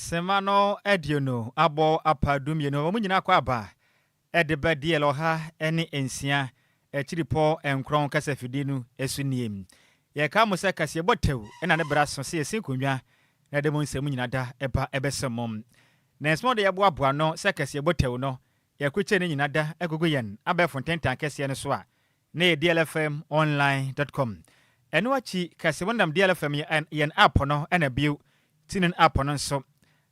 Semano ediono abo apadum ye no munyina kwa aba edeba dielo ha ene ensia echiripo enkron kasafidi nu esuniem ye ka mo se kase botew ena ne braso se yesinkonwa na de mo nsem nyina da eba ebesemom na esmo de yebo aboa no se kase botew no ye kweche ne nyina da egogo yen abefo tentan kase ne so a na DLFM online.com eno achi kase wondam DLFM yen app no ena bio tinin app no so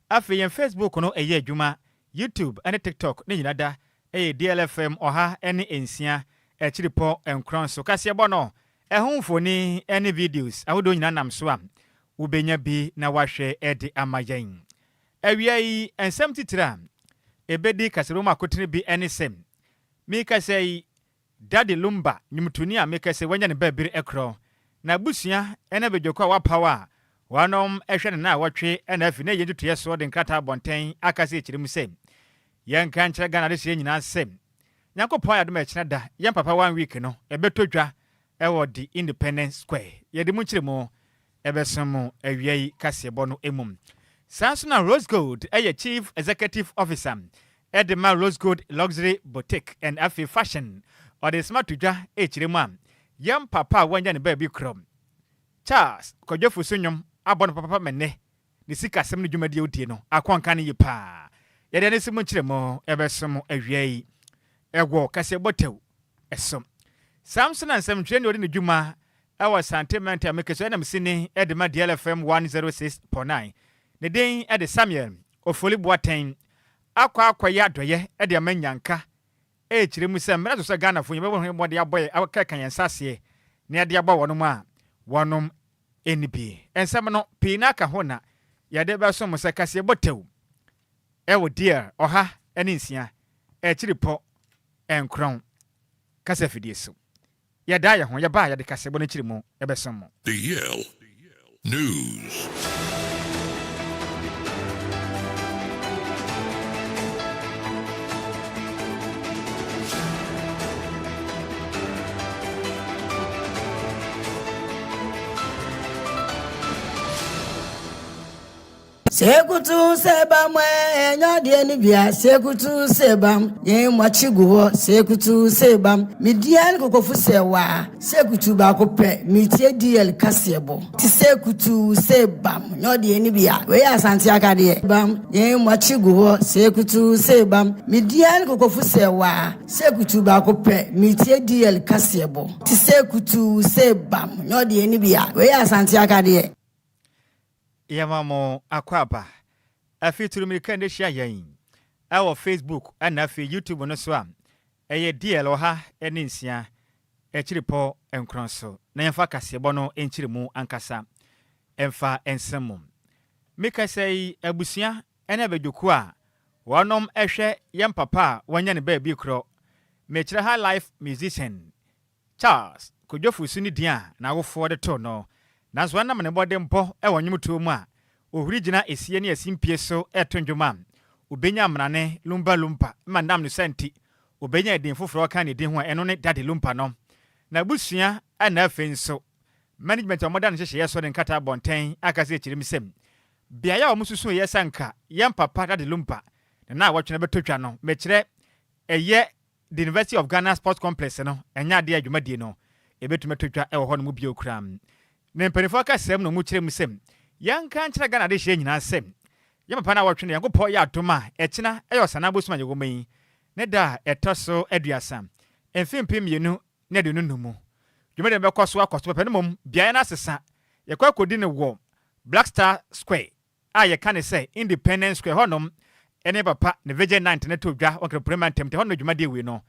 afi yen Facebook no eye adwuma YouTube and TikTok ne nyina da DLFM oha ene ensia echiripo enkron so kase bo no ehunfoni ene videos awodo nyina nam so a ubenya bi na wahwe ede amayen awia yi ensem titira ebedi kase roma kotene bi ene sem mi kase Daddy Lumba nimtuni a mi kase wanya ne babiri ekro na busua ene bedwokwa wapawa wanom ehwe ne na watwe ena afi na yedutu yeso de nkrata bonten akase echirim sem yen kan kire Ghana de nyina sem nyankopon ya dum echina da yen papa 1 week no ebetodwa ewo di Independence Square yedi mu kiremo ebesomo awiai kasebo no emum Sansuna Rose Gold Chief Executive Officer Edema Rose Gold Luxury Boutique and Afi Fashion or the smart tudwa ekiremu yen papa wanya ne ba bi krom Charles Kodwofu Sunyom abon papa menne ni sika sem no dwumadi odie no akwanka ne yipa yede ne simu kiremo ebesomo awiai egwo kase botew esom Samson and Sam train odi ne dwuma ewa sentiment amekeso na msini edema DLFM 106.9 ne den ede Samuel ofoli boaten akwa ya doye ede amanyanka ekiremu sem mera so Ghana fo yebe ho mode aboye akakan yensase ne ade aba wonom a wonom enibi ensem no pina ka hona yade ba so mo sekase botew ewo dear oha ene nsia ekiripo enkron kasafidie so yada ya ho yaba yade kasebo no kirimo ebesomo DL News. Sekutu sebam nyade ni bia sekutu sebam yen mwachiguho sekutu sebam midian kokofu sewa sekutu ba ko pe mitie DL kasebo ti sekutu sebam nyade ni bia we asante akade bam yen mwachiguho sekutu sebam midian kokofu sewa sekutu ba ko pe mitie DL kasebo ti sekutu sebam nyade ni bia we asante akade Yamamo akwaba afituru mirika nde hia yen awo Facebook ana afi YouTube no so am DL oha ene nsia echiripo enkron so na yemfa kasebo no enchirimu ankasa emfa ensemu mika sei abusia ene bedwoku a wonom ehwe yem papa wanya ne ba bi kro mechire highlife musician Charles Kodwofu Suni dia na wofo de to no nanso anam ne bode mpo wonwumto mu a ohurigina esie ne asimpie so etondwoma ubenya amrane lumba mandam no santi ubenya edin foforo ka ne din ho eno ne Daddy Lumba no na busua ana afenso management of modern hye so de nkata bonten akase ekirim sem bia ya omususu ye sanka yem papa Daddy Lumba na awotwe betotwa no mekire eye the University of Ghana Sports Complex no enya de adwumadie no ebetumetotwa ewo ho no mu bio kram ne mpanifo aka sem no mu kirem sem yanka nkira Ghana de hye nyina sem yemapa na awotwe yankopɔ ya atoma ekina eyosana bosuma yegomayi ne da etoso aduasa emfimpi mienu ne de nunumu dwumede bekoso akoso pɛ ne mom bia na asesa yekwa kodi ne wo Black Star Square a yeka ne sɛ Independence Square honom ene papa ne Virgin 9 ne todwa okre premier temte hono dwumade we no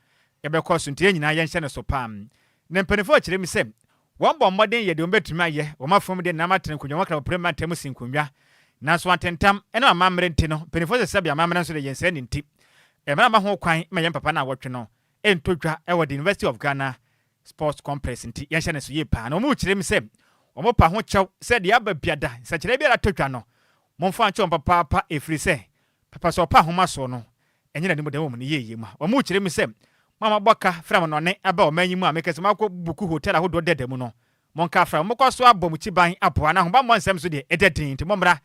yebekoso ntie nyina yenhye ne so pam ne mpanifo kirem sem wombo modern ye de ombetuma ye womafom de namatene kunwa kra premier tem sinkunwa nanso atentam ene amamre nti no penifo se sabia amamre nso de yense ne nti emra ma ho kwan ma yem papa na wotwe no entodwa e the University of Ghana Sports Complex nti yenhye ne so ye pa na omu kirem se omo pa ho chew se de aba biada se kire bia todwa no momfa nche papa efri se papa so pa homa so no enye na ni modem ne ye ma omu kirem se mama boka from no ne aba o manyimu a mekese makọ buku hotel ahodo dedemu no monka from mokọ so abom chiban apoa na ho ba monsem so de ededin nti momra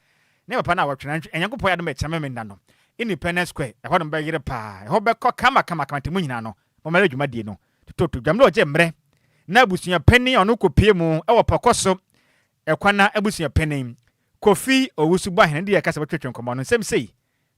ne papa na wotwe na enyankopɔ ya do me chama me nda no Independence Square ɛhɔ no bɛyere paa ɛhɔ bɛkɔ kama temu nyina no ɔmara dwumadie no toto dwamle ɔgye mmerɛ na abusua panyin ɔno kopie mu ɛwɔ pɔkɔ so ɛkwana abusua panyin Kofi Owusu Bwahene de yakasa bɛtwetwe nkɔmɔ no nsɛm sei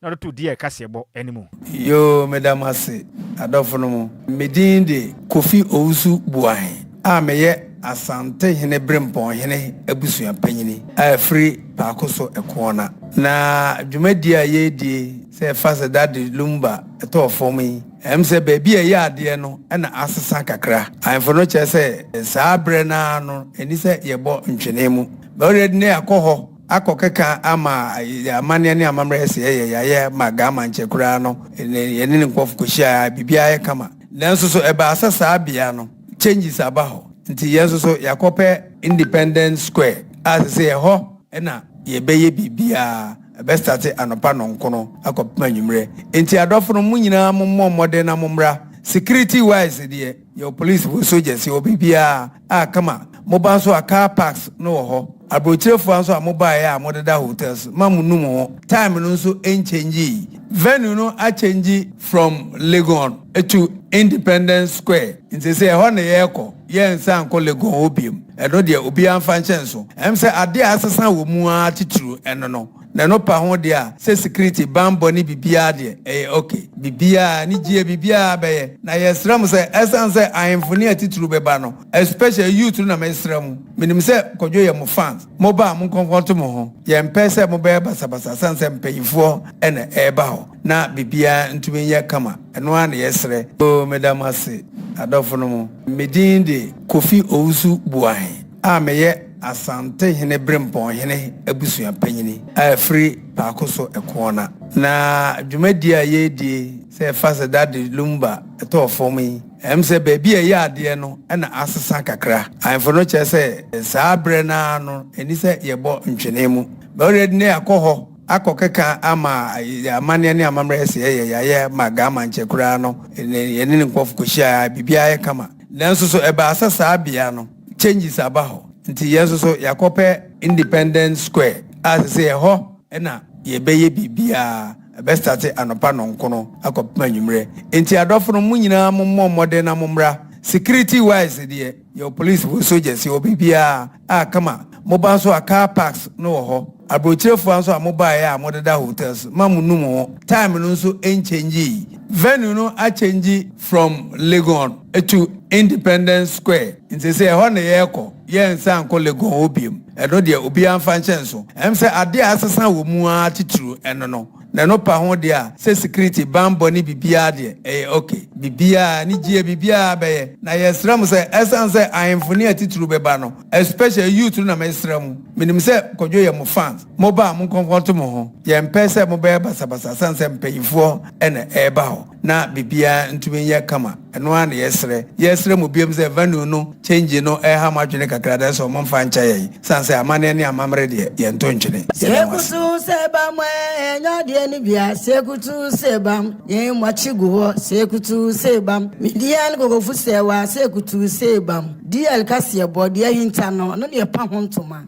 na ɔdo to di yakasa ɛbɔ animu yo madam ase adɔfo no mu medin de Kofi Owusu Bwahene a meyɛ asante hene brempɔn hene abusua panyini a free paako so ɛkoɔna na dwumadi a yɛdie sɛ ɛfa sɛ dade Lumba ɛtɔɔ fam yi ɛm sɛ baabi a ɛyɛ adeɛ no ɛna asesa kakra ayɛmfo no kyerɛ sɛ saa berɛ naa no ɛni sɛ yɛbɔ ntwene mu bɛwɔde ne akɔ hɔ akɔ keka ama amanneɛ ne amammerɛ sɛ yɛyɛ ma gama nkyɛ koraa no yɛne ne nkɔfo kɔhyia biribiara yɛ kama nanso so ɛbaa sɛ saa bea no changes aba hɔ nti yɛn so yakɔpɛ Independence Square a sɛ yɛhɔ ɛna yɛbɛyɛ biribiara ɛbɛstate anɔpa nɔnkono akɔpema nwummerɛ nti adɔfo no mu nyinaa mommɔ mmɔden na mommra security wise deɛ yɛ police wo soldiers yɛ biribiara a kama moba nso a car parks no wɔ hɔ aburokyerɛfoɔ nso a mobaeɛ a modeda hotels ma mo num ho time no nso ɛnchange venue no achange from Legon to Independence Square nti sɛ ɛhɔ na yɛrekɔ yɛnsa nkɔ Legon hɔ biom ɛno deɛ obiara mfa nkyɛn so ɛm sɛ adeɛ a asesa wɔ mu a titiri ɛno no na no pa ho deɛ a sɛ security bambɔ ne biribiara deɛ ɛyɛ okay biribiara ne gyie biribiara bɛyɛ na yɛsrɛ mo sɛ ɛsan sɛ ahemfo ne atitiri bɛba no especially youth na mɛsrɛ mo menim sɛ kɔdwo yɛ mo fans moba mo nkɔnkɔnto mo ho yɛmpɛ sɛ mobɛyɛ basabasa san sɛ mpanyinfoɔ ɛna ɛɛba hɔ na biribiara ntumi nyɛ kama ɛno a na yɛsrɛ o medam ase adɔfo no mu medin de Kofi Owusu Bwahene a meyɛ asante hene brempɔn hene abusua panyini a free paako so ɛkoɔna na dwumadi a yɛdie sɛ ɛfa sɛ dade Lumba ɛtɔɔ fam yi ɛm sɛ baabi a ɛyɛ adeɛ no ɛna asesa kakra ayɛmfo no kyerɛ sɛ saa berɛ naa no ɛni sɛ yɛbɔ ntwene mu bɛwɔde ne akɔ hɔ akɔ keka ama amanneɛ ne amammerɛ sɛ yɛyɛ ma gama nkyɛ koraa no yɛne ne nkɔfo kɔhyia biribiara yɛ kama nanso so ɛbaa sɛ saa bea no changes aba hɔ nti yɛn so yakɔpɛ Independence Square a sɛ yɛhɔ ɛna yɛbɛyɛ biribiara ɛbɛstate anɔpa nɔnkono akɔpema nwummerɛ nti adɔfo no mu nyinaa mommɔ mmɔden na mommra security wise deɛ yɛ police wo soldiers yɛ biribiara a kama moba nso a car parks no wɔ hɔ aburokyerɛfoɔ nso a mobaeɛ a modeda hotels ma mo num ho time no nso ɛnchange venue no achange from Legon to Independence Square nti sɛ ɛhɔ na yɛrekɔ yɛnsa nkɔ Legon hɔ biom ɛno deɛ obiara mfa nkyɛn so ɛm sɛ adeɛ a asesa wɔ mu a titiri ɛno no na no pa ho deɛ a sɛ security bambɔ ne biribiara deɛ ɛyɛ okay biribiara ne gyie biribiara bɛyɛ na yɛsrɛ mo sɛ ɛsan sɛ ahemfo ne atitiri bɛba no especially youth na mɛsrɛ mo menim sɛ kɔdwo yɛ mo fans moba mo nkɔnkɔnto mo ho yɛmpɛ sɛ mobɛyɛ basabasa san sɛ mpanyinfoɔ ɛna ɛɛba hɔ na biribiara ntumi nyɛ kama ɛno a na yɛsrɛ mo biom sɛ venue no change no ɛha mo adwene kakra dɛ sɛ ɔmo mfa nkyɛ yɛn san sɛ amanneɛ ne amammerɛ deɛ yɛnto ntwene sekutu sebam enyo ni bia sekutu sebam yen mwachi guho sekutu sebam midian gogofu sewa sekutu sebam DL kase bo dia hinta no ne pa ho ntoma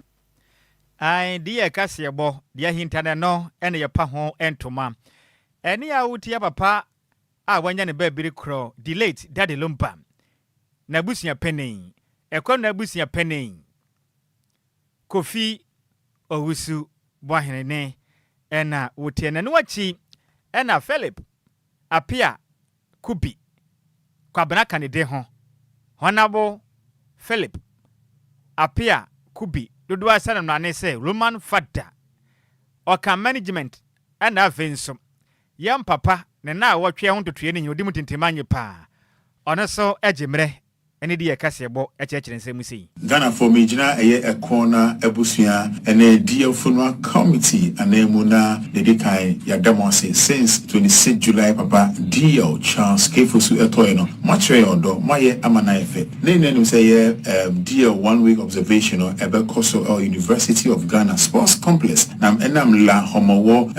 ai DL kase bo dia hinta no ene ye pa ho entoma ene ya wuti papa a wanya ne ba biri kro delete dade Lumba na busia penin ekwa na busia penin Kofi Owusu Bwahene ne ena wotie na wachi ena Philip apia kubi kwabena kanide ho honabo Philip apia kubi dodo asana no ane se Roman Fada oka management ena afenso yam papa ne na wotwe ho totue ne odi mutintimanye pa ono so ejimre ene di yakasebo echechire nsem sei Ghana for me gina eye ekona ebusua ene DLFM committee anemu na dedikai ya demonse since 26 July papa DL Charles Kefosu etoy no machwe odo maye amana efe ne say DL 1 week observation or ebe koso University of Ghana Sports Complex nam enam la homowo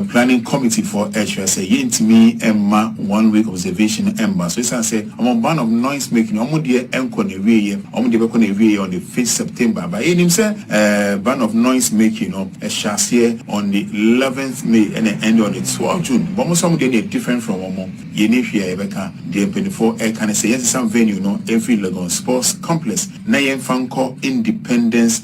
planning committee for HSA yintimi emma 1 week observation emba so say I'm ban of noise making de enko na wie omo de be ko na wie on the 5th September but him say ban of noise making a chassis on the 11th May and end on the 12th June but mo some dey different from omo ye ni hwia e beka the 24 can say yes some venue every Lagos Sports Complex na yen fanko Independence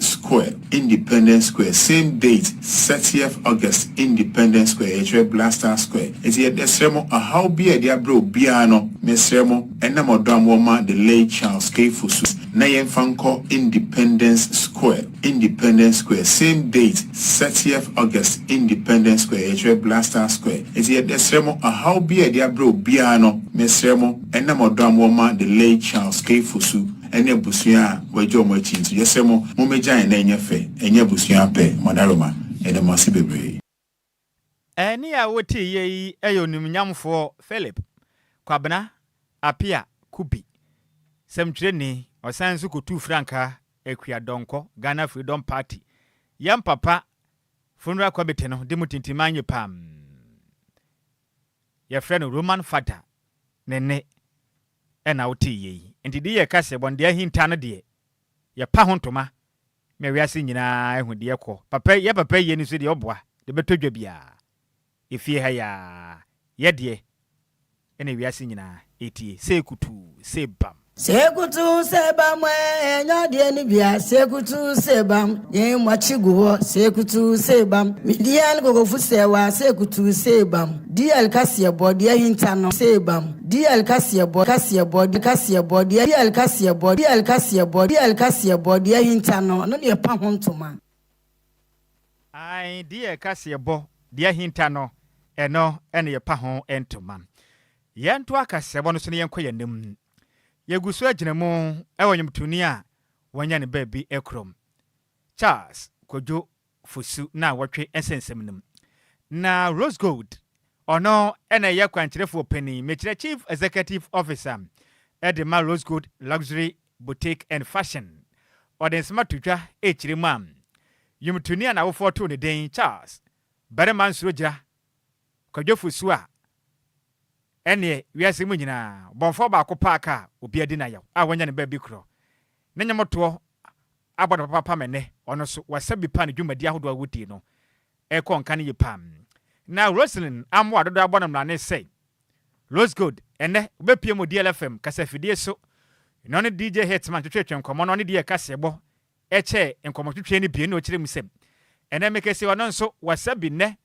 Square same date 30th August Independence Square H Blaster Square it's here the sermon how be a dia bro biano mesremo enam odam woma the late Charles K Fusu na yen fanko Independence Square same date 30th August Independence Square H Blaster Square it's here the sermon how be a dia bro biano mesremo enam odam woma the late Charles K Fusu ene busua wajo mo chintu yesemo mo meja na enye fe enye busua pe modaroma ene masi bebre eni a woti yi eyonum nyamfo Philip Kwabena Apia Kubi semtire ni osansu kotu franka ekua donko Ghana Freedom Party yam papa funeral committee no demutintimanye pam ye friend Roman Fata nene ena woti yi enti di ye kase bonde ahinta no de ye pa hontoma me wiase nyina ehu de ekọ papa ye ni so de oboa de betodwa bia efie ha ya ye de ene wiase nyina etie sekutu sebam Sekutu sebam enyode ni bia sekutu sebam ye mwachigo sekutu sebam midian gogofu sewa sekutu sebam DL kasiye body hinta no sebam DL kasiye body hinta no de pa hontoma ai DL kasiye bo de hinta no eno ene ye pa ho entoma yento akasiye bo no so ne yenko yanem yegusu aginemu ewonyemtuni a wanya ne baabi ekrom Charles Kwadwo Fusu na wotwe ensensemnum na Rose Gold ono ene ye kwankyerefo pani mechire Chief Executive Officer Edema Rose Gold Luxury Boutique and Fashion odensema tutwa echirimam yumtuni a na wo foto ne den Charles Bereman Sroja Kwadwo Fusu a ene wiase mu nyina bonfo ba ko paaka obi adi na yaw a wanya ne ba bi kro na nyamoto abodo papa mene ono so wasabi pan dwumadi ahodo awoti no e kon kan ye pam na Roslyn amwo adodo abonam na ne say Rose Gold ene obepie mo DLFM kasafidie so no ne DJ Hitman twetwe nkomo no ne die kasebo eche nkomo twetwe ne bie no kire musem ene mekese ono nso wasabi ne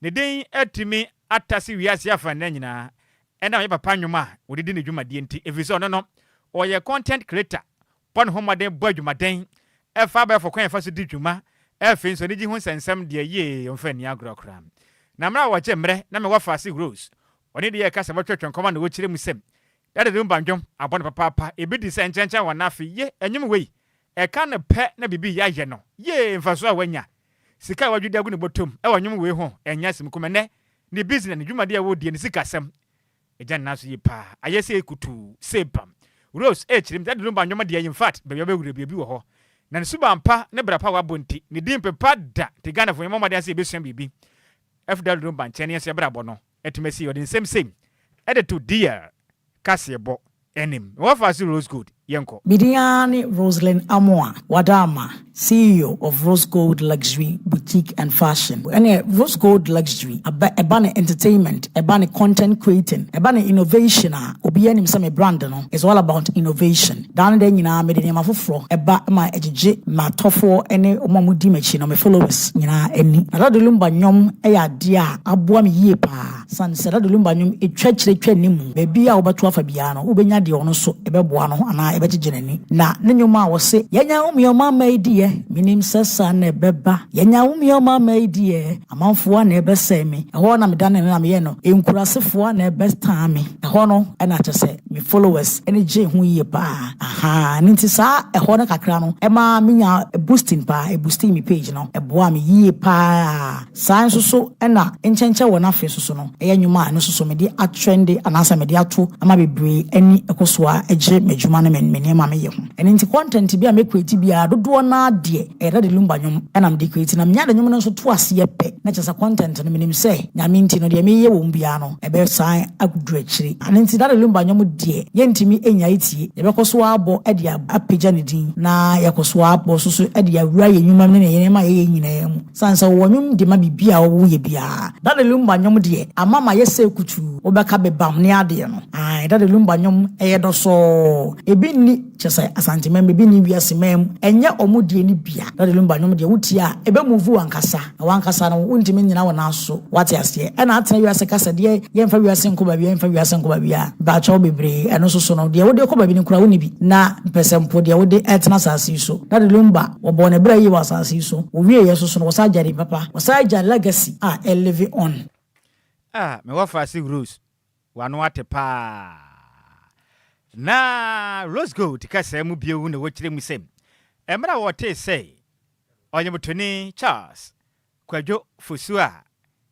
den atimi atase wiase afa na nyina ena ye papa nwuma odidi ne dwumadie nti efiso no oye content creator pon homaden bo dwumaden efa ba for kwan fa so di dwuma efi nso ne ji hu sensem de ye omfa ni agrokra na mra wa chemre na me wa fasi Rose oni de ye kasa botwetwe nkoma na wo kire musem dade de mbandwom abon papa ebi di se nchenchan wa na afi ye enyum wei e ka ne pe na bibi ya ye no ye mfaso a wanya sika wadwudi agu ne botom e wanyum wei ho enya sim kumene ne business ne dwumade a wo die ne sika sem ejan naso yipa ayese ekutu sebam Rose echirim that rumba nyoma de in fact be wure bi wo ho na ne suba mpa ne brapa wa bonti ne dimpe pada te Ghana fo mama de ase besuan bibi FW rumba nchene ase brabo no etimesi odin same to dear kasebo enim wo fa si Rose Gold yenko Bidiani Roslyn Amoa Wadama, CEO of Rose Gold Luxury Boutique and Fashion. And Rose Gold Luxury, ebane entertainment, ebane content creating, ebane innovation. Obiani msame brand no. It's all about innovation. Dane de nyina me de nyama foforo eba ma ejije ma tofo ene omamudi mechi no me followers nyina eni. Na do Lumba nyom eya dia aboa me yie pa. San se do Lumba nyom etwa kyerɛ nimu. Bebi a obato afa bia no obenya de ono so ebeboa no ana ebejejenani na nenyoma wo se yenya umioma maidie minim sesa na ebeba yenya umioma maidie amanfo na ebeseme eho na medane na me ye no enkurasefo na ebestame eho no na tese me followers ene je hu ye pa aha ninti sa eho na kakra no e ma menya boosting pa e boosting me page no eboa me ye pa san so na enchenche wo na fe so no e nyoma no so me di atrendi anasa me di ato ama bebre ani ekosoa eje medwuma na and me name me yom. And into content be a make create be a do na de e ready Lumba nyom and I'm decreating am nya de nyom no so to ase pe na just a content no me say nya me nti no de me ye wo bia no e be sign agudru achiri and into that Lumba nyom de ye ntimi enya itie ye be koso abo e de apagya ne din na ye koso abo so e de awura ye nyuma ne ye ma ye nyina mu sansa wo nyom de ma bibia wo ye bia that Lumba nyom de amama ye se kutu obeka be bam ne ade no ai that Lumba nyom e do so ebi ni chese asante mem ebi ni wiase mem enye omudie ni bia that Lumba nyom de wutia ebe move wankasa no untimi nyina wona so wate ase e na atena wiase kasa de ye mfa wiase nkoba bia mfa wiase nkoba bia ba cho bebre eno so no de wode koba bi ni kura woni bi na pesempo de wode etena sase so that Lumba obo ne bra yi wasase so owie ye so no wasa jare papa wasa jare legacy live on me wafa si Rose wano ate pa na Rose Gold kasa mu biewu na wokyire mu sem emra wote say onyemotoni Charles Kwadwo Fosua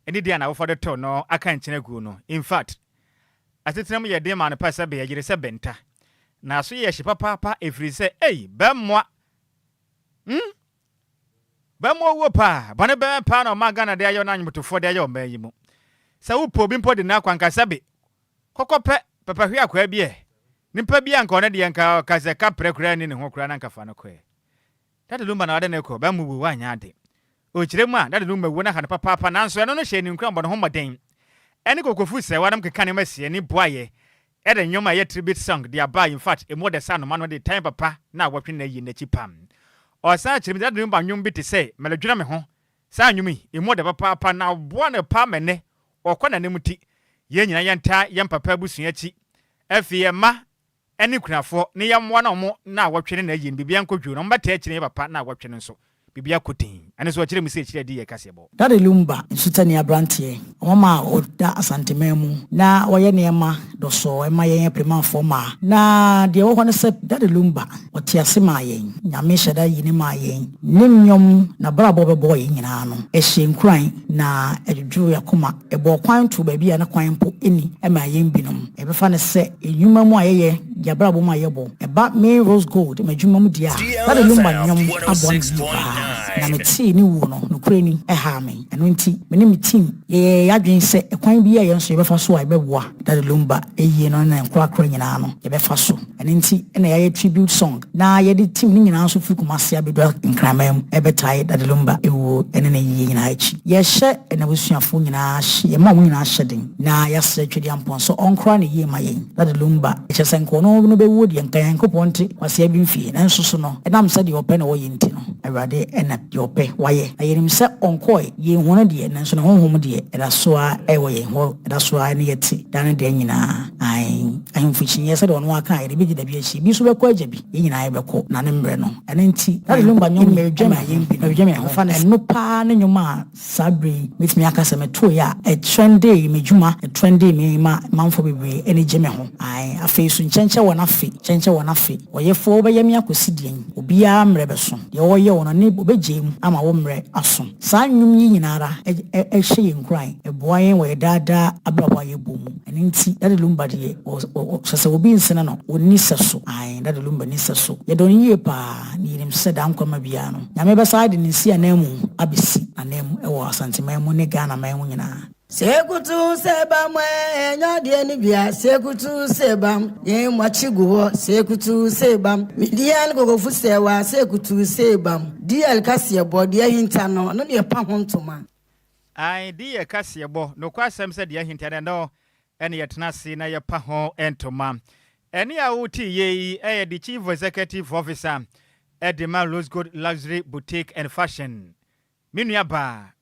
eni dia na wofode to no aka nkyene gu no in fact atetena mu ye de ma no pasa be yire se benta na so ye hye efri se bemwa bemwa wo pa bane be pa no magana de ayo na nyemotofo de ayo mayi mu sa wo po bi mpo de na kwankasa be kokope papa hwe akwa bie nimpa bia nka ona de nka kase ka prekura ni ne ho kura na nka fa no kwe dade Lumba na wade ne ko ba mu bu wanya ade o kiremu a dade Lumba wo na hana papa nanso eno no hye ni nkura mbɔ no ho maden ene kokofu se wadam keka ne masie ni boaye ede nyoma ye tribute song de aba in fact e mo de sa no ma no de time papa na wotwe na yi na chi pam o sa kiremu dade Lumba nwom bi te se meledwuna me ho sa nwumi e mo de papa na boa ne pa mene okona ne muti ye nyina yenta yem papa busua chi afie ma ene kunafo ne yamwa na mo na wotwe na yi bibia nkodwo no mbata akire papa na wotwe nso bibia kotin ane so akire mu se akire di ye kasebo dade Lumba nsutani abrantie omama oda asantememu na woye neema doso ema ye prema forma na de wo hono se dade Lumba otiase ma yen nyame hyeda yini ma yen nimnyom na brabo bebo yen nyina no ehye nkran na edwudwu yakoma ebo kwan to ba bia na kwan po eni ema yen binom ebefa ne se enyuma mu ayeye ya brabo ma yebo eba me Rose Gold madwuma mu dia dade Lumba nyom abon na me ti ni wo no nokure ni ha me eno nti me ni me team ye adwen se ekwan bi ye nso ye befa so ai beboa dade Lumba eye no na nkura nyina no ye befa so eno nti na ye tribute song na ye de team ni nyina so fi kumase abedwa nkramam ebetai dade Lumba ewo ene na ye nyina achi ye hye na busuafo nyina hye ye ma wo nyina hye den na ya se twedi ampon so onkura na ye ma ye dade Lumba echese nko no be wo de nkan koponte wase abi mfie na nso so no enam se de ope na wo ye nti no awade ena de ope waye ayenim se onkoi ye hono de na nso na honhom de eda so a ewo ye ho eda so a ne yeti dan de nyina ai fuchi ye se de ono aka ye bi da bi achi bi so be ko agya bi ye nyina ye be ko na ne mbre no ena nti dade Lumba nyom me dwama ye bi na dwama ho fa na no pa ne nyoma sabre mitimi aka se me to ya e trendy me dwuma e trendy me ma manfo bebre ene gye ho ai afei so nkyɛnkyɛ wɔ na fe oyefo be yemi akosidien obia mre be so ye woye wono ne obegye ama wo mre aso saa nwum yi nyinara ehye yenkran eboa yen we dada abrabwa ye bomu ene nti dade Lumba de sese obi nsene no oni seso ai dade Lumba ni seso ye don yie pa ni nim se da nkoma bia no nyame be saa de ni si anamu abisi anamu ewo asantememu ne Ghana mamu nyina Sekutu sebam enyode ni bia sekutu sebam ye mwachigo sekutu sebam midian gogofu sewa sekutu sebam DL kasebo de hinta no de pa hontoma ai die kasebo no kwasem se de hinta no ene yetena se na ye pa ho entoma ene a wuti ye the chief executive officer at the Rose Gold Luxury Boutique and Fashion Nhyiraba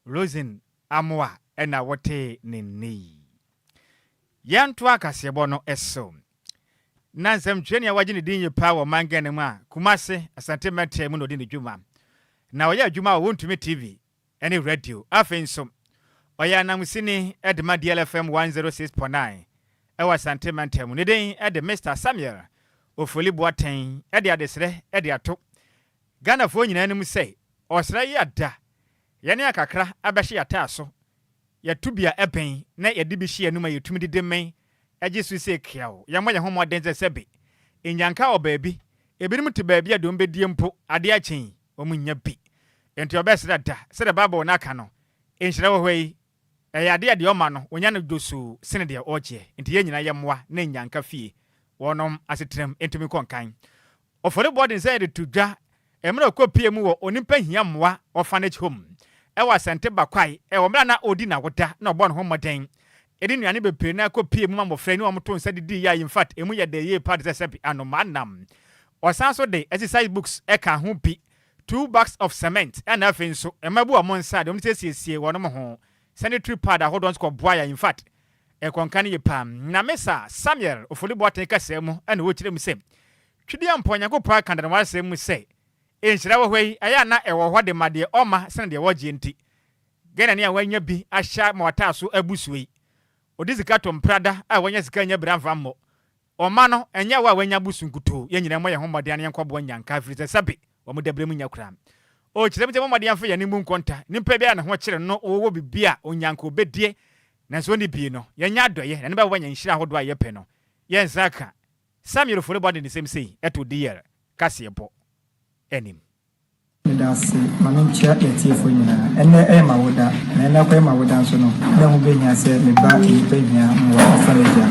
Rosin Amwa ena wote nini yanto akasebo no eso nansem twene ya wagye ne din ye pa wo mangane mu a kumase asante mete mu no din dwuma na oya adwuma wo ntumi TV ene radio afenso oya namusini edma DLFM 106.9 ewa asante mete mu ne din ede Mr Samuel ofoli boaten ede adesre ede ato Ghana fo nyina anim sei osra yi ada yene akakra abehye yata so ya tubia eben na ya dibihye anuma yetumi didemen agye so se kiawo ya mo ya homo dense sebe enyanka o baabi ebinim te baabi adom bedie mpo ade achen omunya bi enti obesra da se the bible na aka no enhyira wo hwei ade ade o ma no onya no dosu sene de oje enti ye nyina ye moa na enyanka fie wonom asetrem entumi konkan ofore boarding say de tudwa emra okopie mu wo onimpa hia moa orphanage home ewa sente bakwai mra na odi na woda na obon ho moden edi nuane bepre na kopie mu mamofra ni omoto nsa didi ya in fact emu ye de ye part say sepi anomanam osanso de exercise books eka ho pi 2 bags of cement and afin so emabu amon sa de omtesiesie wonom ho sanitary pad ahodon sko boya in fact konkan ye pam na mesa Samuel ofoli boaten kasem ene wo kirem sem twidi amponya ko pa kandana wasem mu se enhyira wo hwei aya na ewo hɔ de made ɔma sene de wɔgye nti gena ne a wanya bi ahya ma wata so abusuei odizika to mprada a wanya sika nya branfa mmɔ ɔma no enya wa wanya busunkuto ye nyina mo ye homɔde an yankɔbo nyanka firi sabe wɔn de bremu nya kura o kyerem te momɔde amfa yane mu nkonta nimpa bia na ho kyere no wo bibia onyanka obedie na so ni bi no yenya adɔye na ne ba wanya nhyira hodo a yɛpɛ no yɛn saka Samuel for body the same say eto dear kasiebo enim medase manuncha etiefo nyina ene ma woda na ene kwa ma woda so no na hu benya se me ba ipenya mo afaleja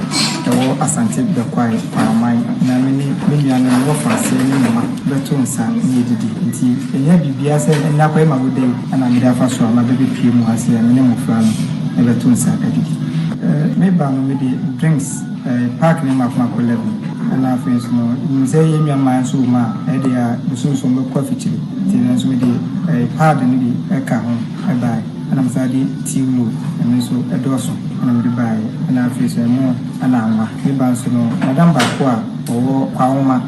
ewo asante be kwai paramai na meni menya no wo fase ni ma beto nsa ni didi nti enya bibia se ene kwa ma woda ana me da fa so ma bebe pie mu ase ya meni mo fra no e beto nsa adidi me ba no me di drinks park ni ma kwa ko level ana face no nze yemya man so ma e de a busunso me kwa fichiri ti na so me de pad ni bi e ka ho e bai ana msadi tiwu ene so e doso ana me de bai ana face mo ana anwa me ba so no madam ba ko a owo kwa homa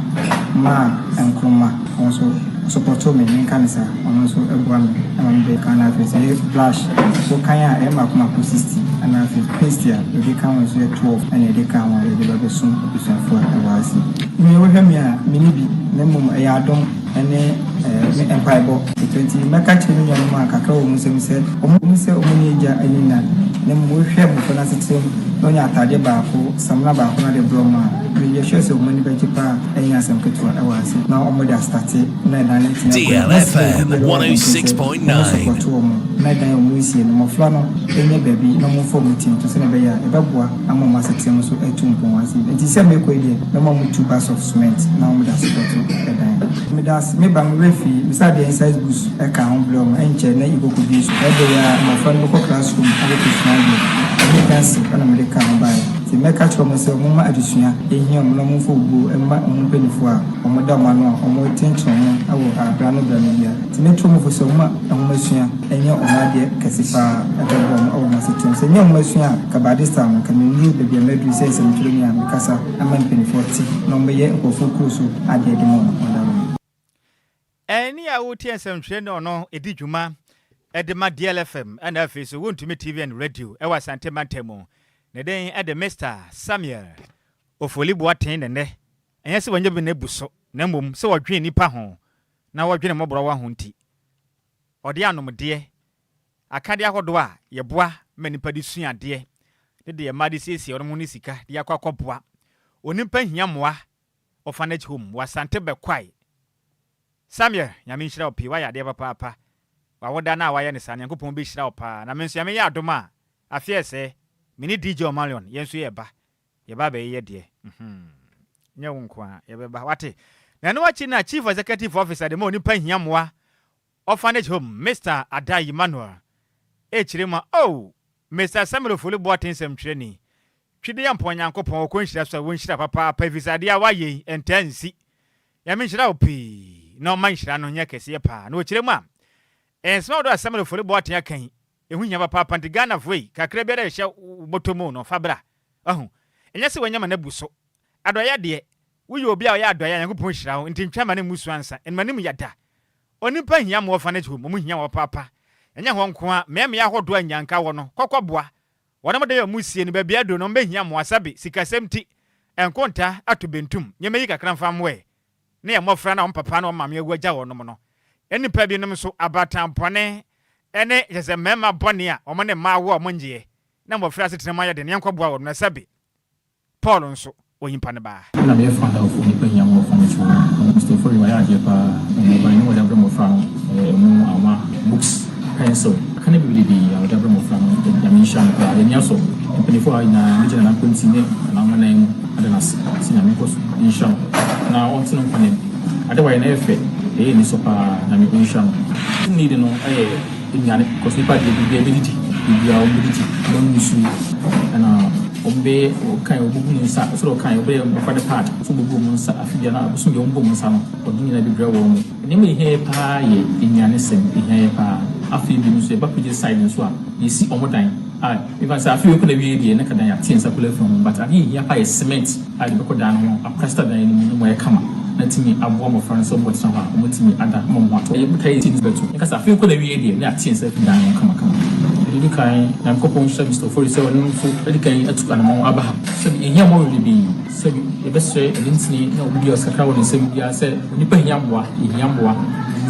ma enkroma also support me in cancer ono so egwa me ana me de kana face blush so kan a ma kuma 60 ana face paste ya de kan so 12 ana de kan wa de ba so for awasi me wo hwam ya me ni bi na mum e ya dom ene me empire bo 20 meka chiri nya no akaka wo musem se omu ni eja anina na mum wo hwam fo na setem no nya atade ba ko samna ba ko na de broma me ye hwe se omu ni ba kipa enya asem keto awasi na omu da start na da DLFM 106.9 na da omu isi no mo fla no enye baby no mo fo mu tim to se na be ya e beboa amoma setem so etumpon wasi enti se me ko ide na mo 2 bags of cement na omu da support e dan me das me ba me refi beside the exercise books e ka on blom enche na igoku bi so e be ya mo fa no ko classroom ade to smile me dance ana me ka on bai ti me ka chwo mo se mo ma adusua ehia mo no mo fo bu e ma mo penifo a mo da ma no mo tension mo awo abra no bra no bia ti me chwo mo fo se mo ma mo masua enye o ma de kasifa e be bo mo ma se tin se nye mo masua ka ba this time ka me ni be bia medu se se mtiri ni am kasa ama penifo ti no me ye ko focus ade de mo Any a would some train or no, a dijuma, at the DLFM, and I face won't to me TV and radio, I was Santa Mantemo. The day at the Mr. Samuel, of Olibuatin and there. And yes, when you've been able so, Nemum, so a green nipahon. Now I dream of Brawa Hunti. Or the animal dear. I can't yahodoa, ye bois, many padisuan dear. The dear Maddy says, or Munisika, the Aquacopua. Onimpen Yamwa, orphanage home, was Santa Bequai. Samuel, nyame nhyira opi wa yade papa. Wa woda na wa ye ne sa nyankopon bi hyira opa. Na menso me ya adoma. Afie se, mini DJ Omalion, yenso ye ba. Ye ba be ye de. Nye wonko a ye be ba. Wate. Na no wachi na Chief Executive Officer de mo nipa hiamoa. Orphanage Home, Mr. Adai Emmanuel. Chirima, oh, Mr. Samuel Fuli Boatin sem training. Twide yampon nyankopon ko nhyira so won hyira papa pa visade a wa ye entansi. Ya me nhyira opi. No man shira no nya kese pa na okire mu a small do Samuel for boaten akan ehu nya papa pantigana foi kakra bi da hye botomu no fabra ahu enya se wanya na buso adoya de wuye obi a oya adoya yankopon hira ho ntintwa ma na musu ansa enmanim yada onipa hia mo fa na chu mo hia wo papa enya ho nko a meme ya hodo anyanka wo no kokɔboa wona mo de ya musie ni ba bia do no mbe hia mo asabe sikasemti enkonta atobentum nyeme yi kakra mfa moe ne ya mofra na papa na mama agwaja wo no no enipa bi nom so abatampone ene yese mema bone a omone ma wo omnje na mofra setenema ya de ne nkɔboa wo no sabe Paul nso oyimpa ne ba na me fa da ofu ni panya mo fa chu Mr. For you ya je pa mo ba ni mo da mo fa mo ama books pencil kana bi bi ya da mo fa ya me sha pa ya nya so pani fo na ni na continue na mo na mu ada na si na me ko insha na on tinu kwa ne ada wa na efe ni so pa na me insha ni de no nyane ko si pa de bi ability bi ya ability no musu ana ombe kan obubu nsa so kan obe fa de part so bubu nsa afia na so de ombo nsa no odini na bibra wo mu ni me he pa ye nyane sem he pa afi bi nso e ba pije side nso a yesi omodan even say afi ko na wie die na kadan ya tinsa kula from but ani ya pa cement a de ko dan no a plaster dan ni mo e kama na timi abo mo fa so bot sama mo timi ada mo mo ato e butai tin betu nka sa afi ko na wie die na tinsa dan no kama Eli kai na mkopon sha Mr. For so no fu eli kai atu anamo abaha so ehia mo really bi so e be so elintini na obi osakra won nsem bia se nipa ehia mboa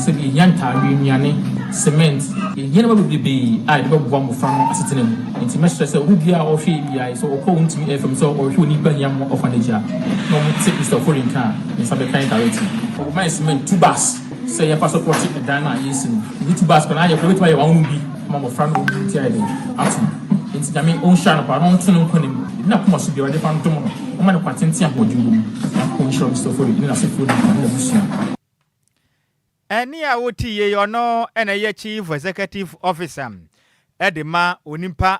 so ehia ntawe nuane cement ehia na bi a de bo mo fa no asetena mu enti me stress obi bia o hwe bia so okọ ntimi FM so o hwe nipa ehia mo ofaneja no mo take Mr. For in car in sabe kind directing o my cement two bars so ya pass support the dana yesin ni two bars kana ya ko wetima ya wan bi mama friend will be tired atum enti da me on sha no pa no ntunu nkonim na kuma so bi wade fa ntom no o ma ne kwatenti ahodimbu na ko nshiro Mr. For ni na se for na busia eni a woti ye yono ena ye chief executive officer edema onimpa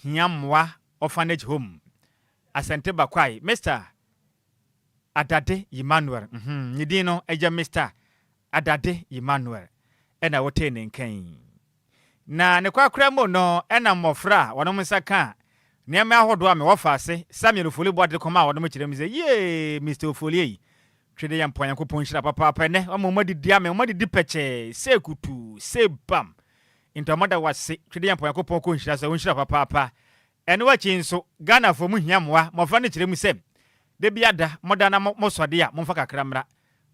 hiamwa orphanage home asante bakwai Mr. Adade Emmanuel nyidi no eja Mr. Adade Emmanuel ena wote ne nkan na ne kwakra mo no ena mmofra wonom saka niam ahodo ame wofase Samuel Ofoli bode koma wonom kirem ze ye Mr. Ofoli twede yam poyan kopon hira papa pa ne omomadi dia me omadi dipeche sekutu sebam intomada wase twede yam poyan kopon ko hira se wonhira papa pa ene wachi nso Ghana fo mu hiamwa mofra ne kirem se de biada modana mosode a momfa kakra mra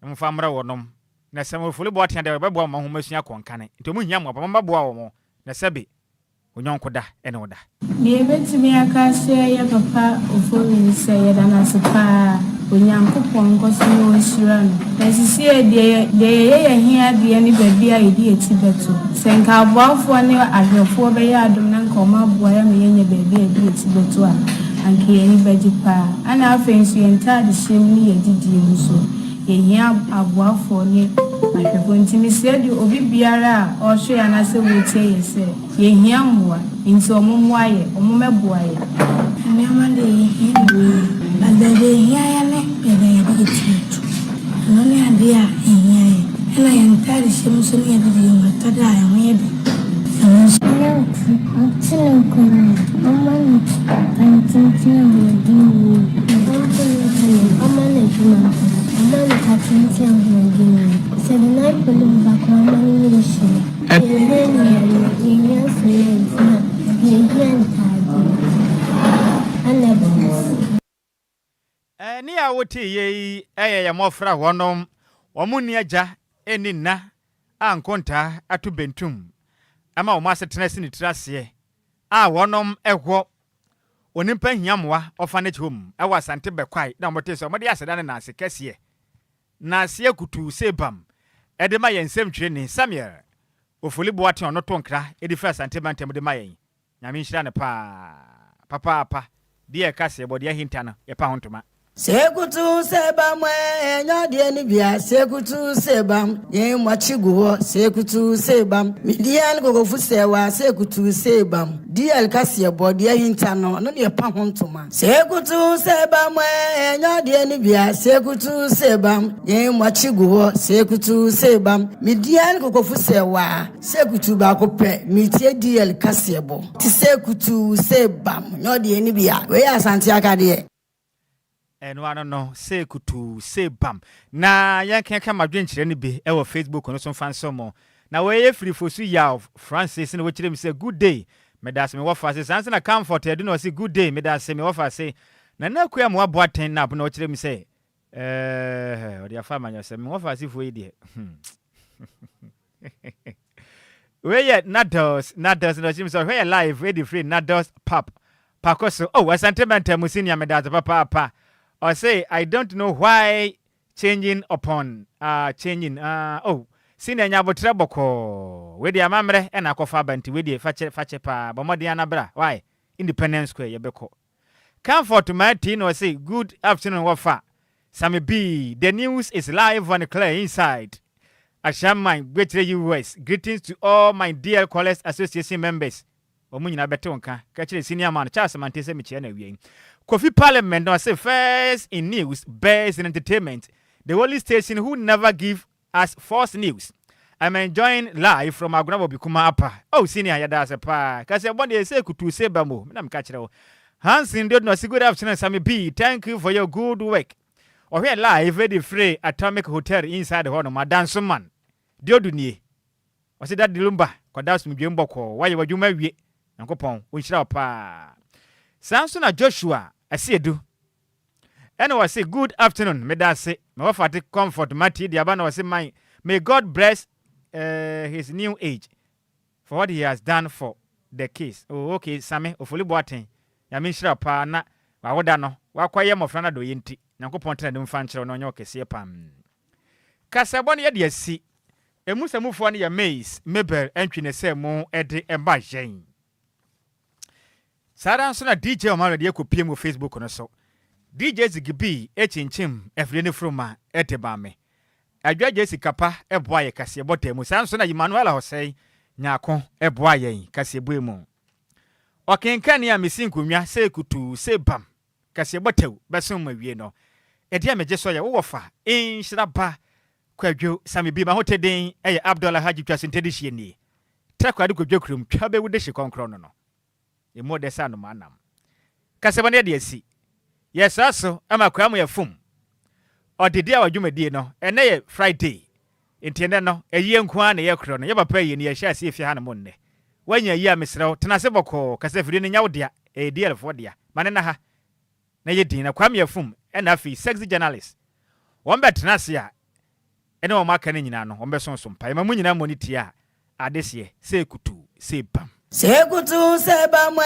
momfa mra wonom na Samuel Ofoli bode ande bebo ma homasua konkane ntomu hiamwa pa mbaboa wo mo na sebe onyonko da ene oda ne betimi aka share ya papa Ofoli say ya dana sepa onyankopon koso no shira no na sisi de ye hia de ni baby a yedi etibeto senka aboafo ne ahwefo be ya adom na nka oma aboa ya me yenye baby a yedi etibeto a anke ni baji pa ana afensu yenta de shem ni yedidi muso ye hia aboafo ne ahwefo ntimi se de obi biara o hwe ya na se wotie ye se ye hia mmoa nti omumwa ye omumeboa ye ne amande ye hia Adade hiya ne bebe yedi titu. Noni adia hiya. Ela yantari shemuso ni yedi yomatada ya mwede. Samusho. Atilo kuna. Mama ni kantintina mwedini. Mama ni juma. Mama ni kantintina mwedini. Sedina Lumba kwa mama ni nishi. Yeye sema yeye ntadi. Anebo. Ni a woti ye ya mofra wonom omuni aja eni na ankonta atu bentum ama o masetena sini trase a wonom ehwo onimpa hiamwa orphanage home ewa sante bekwai na mote so mode aseda na ase kese na ase akutu sebam edema yensem twire ni Samuel Ofoli boate ono tonkra edifa sante bantem de mayen nyame nhira ne papa die kase bode ahinta no ye pa hontoma Sekutu sebam nyade ni bia sekutu sebam yen mwachigo sekutu sebam midian gogofu sewa sekutu sebam DL kase body hinta no de pa hontoma sekutu sebam nyade ni bia sekutu sebam yen mwachigo sekutu sebam midian gogofu sewa sekutu ba ko pe mitie DL kase bo ti sekutu sebam nyade ni bia we asante akade eno no say kutu say bam na yankenka madwen kire ne be e wo Facebook no so fanso mo na we ye free fosu ya Francis ne wo kire me say good day me da se me wo fa say sanse na comfort e do no say good day me da se me wo fa say na na kuya mo abo aten na bo na wo kire me say o dia fa manyo se me wo fa say fo ye we ye nados no chim so we live ready free nados pap pakoso oh asante banta musinia me da papa Or say, I don't know why changing senior nyabotre boko we dia mamre e na kofa banti we dia fache pa bomodi anabra why Independence Square yebeko comfort Martin or say good afternoon wafa Sammy B the news is live on Clear Inside Ashamai Greater US greetings to all my dear College Association members omunyina betonka ka kire senior man Charles Mantese michia na wie Kofi Parliament no say first in news best in entertainment the only station who never give as false news. I'm enjoying live from Agunabo Bikuma Apa. Oh, senior yada se pa. Kasi abonde say kutu se bamo. Mina mkachira o. Hansin did no good afternoon Sammy B. Thank you for your good work. Or here live very free Atomic Hotel inside the hall of dance man. Diodu ni. Was it that the Lumba? Kwadas mjembo ko. Why you juma wie. Yankopon. Unshira pa. Samson Joshua. I see do. And I say good afternoon. Me da say me wafa take comfort Mati the abana was say my may God bless his new age for what he has done for the case. Oh okay Sammy ofuli boaten. Ya me shira pa na wa woda no wa kwaye mofra na do yenti. Nyankopon tena dem fa nkyere no onye okese pam. Kasabon ye de asi. Emusamufo ne ya Maze Mabel entwene se mo ede emba yen. Sara nso na DJ Omar de ekopie mo Facebook no so. DJ Zigibi echinchim efrene froma etebame. Adwa Jesi kapa eboaye kase botemu sanso na Emmanuel Hosei nyako eboaye kase buemu. Okenka ne amesinkunwa se kutu se bam kase botew beso mawie no. Ede ameje so ye wofa Nhyiraba Kwadwo Sammy bi ma hoteden eye Abdullah Haji twasentedi hie ni. Takwade Kwadwo krum twa be wude hye konkro no no. Emo de sa no manam. Kase bone de asi. Yes, also, I'm a cram ya fum. Or the day of Jumadi no, and nay Friday. Intendano, a young quan, a year crown, never pay in your share see if you had a Monday. When you're here, Miss Row, Tanaseboko, Casefrin in Yaudia, a dear of what dear, Mananaha. Nay, Dina, cram your fum, and a fee, sexy journalist. One bet Nasia, and no Macaninano, on Besson, some Paimamunina Monitia, this year, say kutu, say pam. Sekutu seba mwe